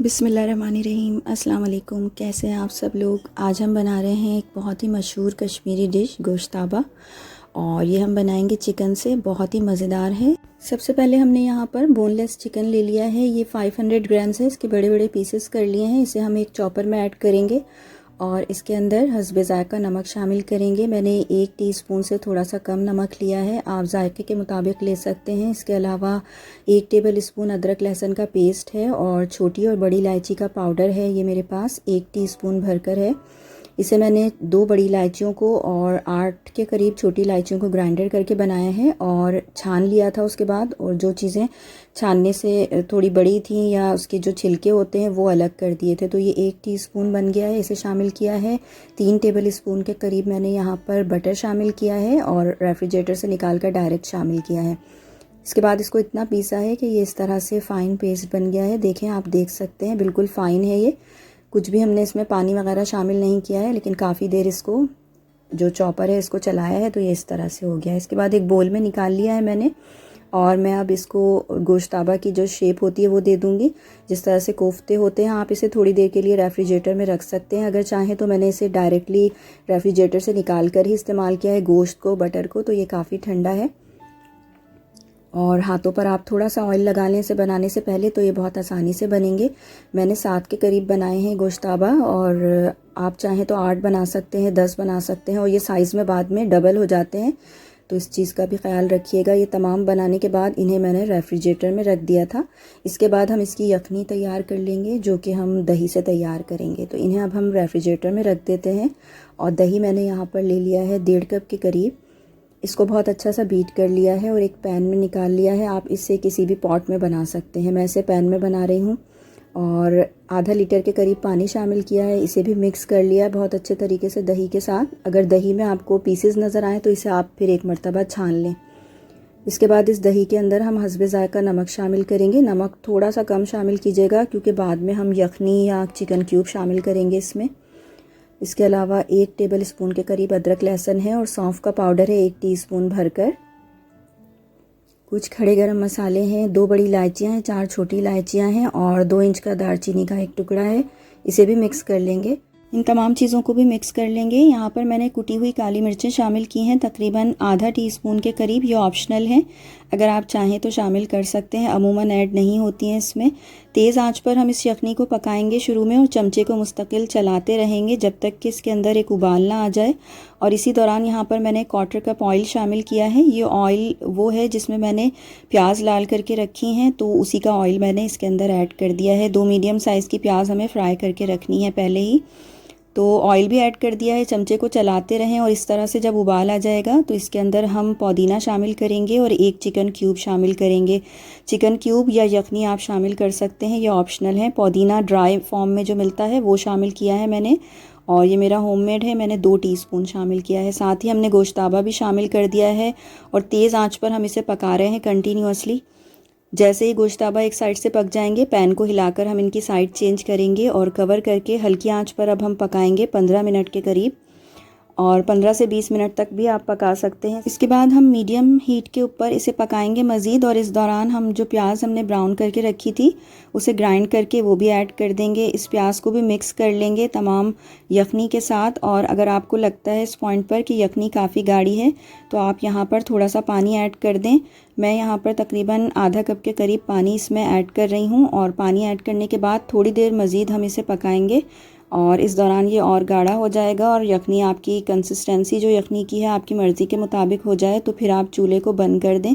बिस्मिल्लाहिर्रहमानिर्रहीम। अस्सलाम वालेकुम। कैसे हैं आप सब लोग। आज हम बना रहे हैं एक बहुत ही मशहूर कश्मीरी डिश गोश्ताबा, और ये हम बनाएंगे चिकन से। बहुत ही मज़ेदार है। सबसे पहले हमने यहाँ पर बोनलेस चिकन ले लिया है। ये 500 ग्राम्स है। इसके बड़े बड़े पीसेस कर लिए हैं। इसे हम एक चॉपर में ऐड करेंगे और इसके अंदर हस्बे ज़ायक़ा नमक शामिल करेंगे। मैंने 1 टीस्पून से थोड़ा सा कम नमक लिया है, आप जायके के मुताबिक ले सकते हैं। इसके अलावा 1 टेबल स्पून अदरक लहसुन का पेस्ट है और छोटी और बड़ी इलायची का पाउडर है। ये मेरे पास 1 टीस्पून भरकर है। इसे मैंने 2 बड़ी इलायचियों को और 8 के करीब छोटी इलायचियों को ग्राइंडर करके बनाया है और छान लिया था उसके बाद। और जो चीज़ें छानने से थोड़ी बड़ी थी या उसके जो छिलके होते हैं वो अलग कर दिए थे। तो ये 1 टीस्पून बन गया है। इसे शामिल किया है। 3 टेबल स्पून के करीब मैंने यहाँ पर बटर शामिल किया है और रेफ्रिजरेटर से निकाल कर डायरेक्ट शामिल किया है। इसके बाद इसको इतना पीसा है कि ये इस तरह से फ़ाइन पेस्ट बन गया है। देखें, आप देख सकते हैं बिल्कुल फ़ाइन है ये। कुछ भी हमने इसमें पानी वगैरह शामिल नहीं किया है, लेकिन काफ़ी देर इसको जो चॉपर है इसको चलाया है तो ये इस तरह से हो गया है। इसके बाद एक बोल में निकाल लिया है मैंने, और मैं अब इसको गोश्ताबा की जो शेप होती है वो दे दूँगी। जिस तरह से कोफ्ते होते हैं, आप इसे थोड़ी देर के लिए रेफ्रिजरेटर में रख सकते हैं अगर चाहें तो। मैंने इसे डायरेक्टली रेफ्रिजरेटर से निकाल कर ही इस्तेमाल किया है गोश्त को, बटर को, तो ये काफ़ी ठंडा है। और हाथों पर आप थोड़ा सा ऑयल लगा लें इसे बनाने से पहले, तो ये बहुत आसानी से बनेंगे। मैंने 7 के करीब बनाए हैं गोश्ताबा, और आप चाहें तो 8 बना सकते हैं, 10 बना सकते हैं, और ये साइज़ में बाद में डबल हो जाते हैं, तो इस चीज़ का भी ख्याल रखिएगा। ये तमाम बनाने के बाद इन्हें मैंने रेफ्रिजरेटर में रख दिया था। इसके बाद हम इसकी यखनी तैयार कर लेंगे जो कि हम दही से तैयार करेंगे। तो इन्हें अब हम रेफ्रिजरेटर में रख देते हैं। और दही मैंने यहाँ पर ले लिया है 1.5 कप के करीब। इसको बहुत अच्छा सा बीट कर लिया है और एक पैन में निकाल लिया है। आप इसे किसी भी पॉट में बना सकते हैं, मैं इसे पैन में बना रही हूँ। और आधा लीटर के करीब पानी शामिल किया है। इसे भी मिक्स कर लिया है बहुत अच्छे तरीके से दही के साथ। अगर दही में आपको पीसेस नज़र आए तो इसे आप फिर एक मरतबा छान लें। इसके बाद इस दही के अंदर हम हस्बे ज़ायक़ा नमक शामिल करेंगे। नमक थोड़ा सा कम शामिल कीजिएगा क्योंकि बाद में हम यखनी या चिकन क्यूब शामिल करेंगे इसमें। इसके अलावा 1 टेबल स्पून के करीब अदरक लहसुन है और सौंफ का पाउडर है 1 टीस्पून भरकर। कुछ खड़े गरम मसाले हैं, 2 बड़ी इलायचियाँ हैं, 4 छोटी इलायचियाँ हैं और 2 इंच का दालचीनी का एक टुकड़ा है। इसे भी मिक्स कर लेंगे। इन तमाम चीज़ों को भी मिक्स कर लेंगे। यहाँ पर मैंने कुटी हुई काली मिर्चें शामिल की हैं, तकरीबन आधा टीस्पून के करीब। ये ऑप्शनल हैं, अगर आप चाहें तो शामिल कर सकते हैं, अमूमन ऐड नहीं होती हैं इसमें। तेज़ आंच पर हम इस यखनी को पकाएंगे शुरू में, और चमचे को मुस्तकिल चलाते रहेंगे जब तक कि इसके अंदर एक उबाल ना आ जाए। और इसी दौरान यहाँ पर मैंने 1/4 कप ऑयल शामिल किया है। ये ऑयल वो है जिसमें मैंने प्याज लाल करके रखी हैं, तो उसी का ऑयल मैंने इसके अंदर ऐड कर दिया है। 2 मीडियम साइज़ की प्याज हमें फ्राई करके रखनी है पहले ही, तो ऑयल भी ऐड कर दिया है। चमचे को चलाते रहें और इस तरह से जब उबाल आ जाएगा तो इसके अंदर हम पुदीना शामिल करेंगे और 1 चिकन क्यूब शामिल करेंगे। चिकन क्यूब या यखनी आप शामिल कर सकते हैं, ये ऑप्शनल है। पुदीना ड्राई फॉर्म में जो मिलता है वो शामिल किया है मैंने, और ये मेरा होममेड है, मैंने 2 टीस्पून शामिल किया है। साथ ही हमने गोश्ताबा भी शामिल कर दिया है और तेज़ आंच पर हम इसे पका रहे हैं कंटिन्यूअसली। जैसे ही गोश्ताबा एक साइड से पक जाएंगे, पैन को हिलाकर हम इनकी साइड चेंज करेंगे और कवर करके हल्की आंच पर अब हम पकाएंगे 15 मिनट के करीब, और 15 से 20 मिनट तक भी आप पका सकते हैं। इसके बाद हम मीडियम हीट के ऊपर इसे पकाएंगे मज़ीद, और इस दौरान हम जो प्याज हमने ब्राउन करके रखी थी उसे ग्राइंड करके वो भी ऐड कर देंगे। इस प्याज को भी मिक्स कर लेंगे तमाम यखनी के साथ। और अगर आपको लगता है इस पॉइंट पर कि यखनी काफ़ी गाढ़ी है तो आप यहाँ पर थोड़ा सा पानी ऐड कर दें। मैं यहाँ पर तकरीबन आधा कप के करीब पानी इसमें ऐड कर रही हूँ, और पानी ऐड करने के बाद थोड़ी देर मज़ीद हम इसे पकाएंगे, और इस दौरान ये और गाढ़ा हो जाएगा। और यखनी आपकी कंसिस्टेंसी जो यखनी की है आपकी मर्ज़ी के मुताबिक हो जाए तो फिर आप चूल्हे को बंद कर दें।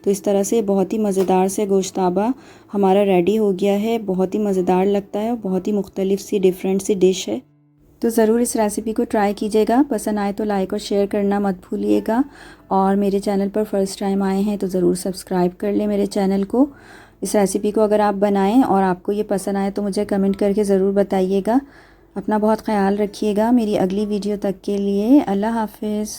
तो इस तरह से बहुत ही मज़ेदार से गोश्ताबा हमारा रेडी हो गया है। बहुत ही मज़ेदार लगता है और बहुत ही मुख्तलिफ सी डिफरेंट सी डिश है। तो ज़रूर इस रेसिपी को ट्राई कीजिएगा। पसंद आए तो लाइक और शेयर करना मत भूलिएगा, और मेरे चैनल पर फ़र्स्ट टाइम आए हैं तो ज़रूर सब्सक्राइब कर लें मेरे चैनल को। इस रेसिपी को अगर आप बनाएं और आपको ये पसंद आए तो मुझे कमेंट करके ज़रूर बताइएगा। अपना बहुत ख्याल रखिएगा। मेरी अगली वीडियो तक के लिए अल्लाह हाफ़िज़।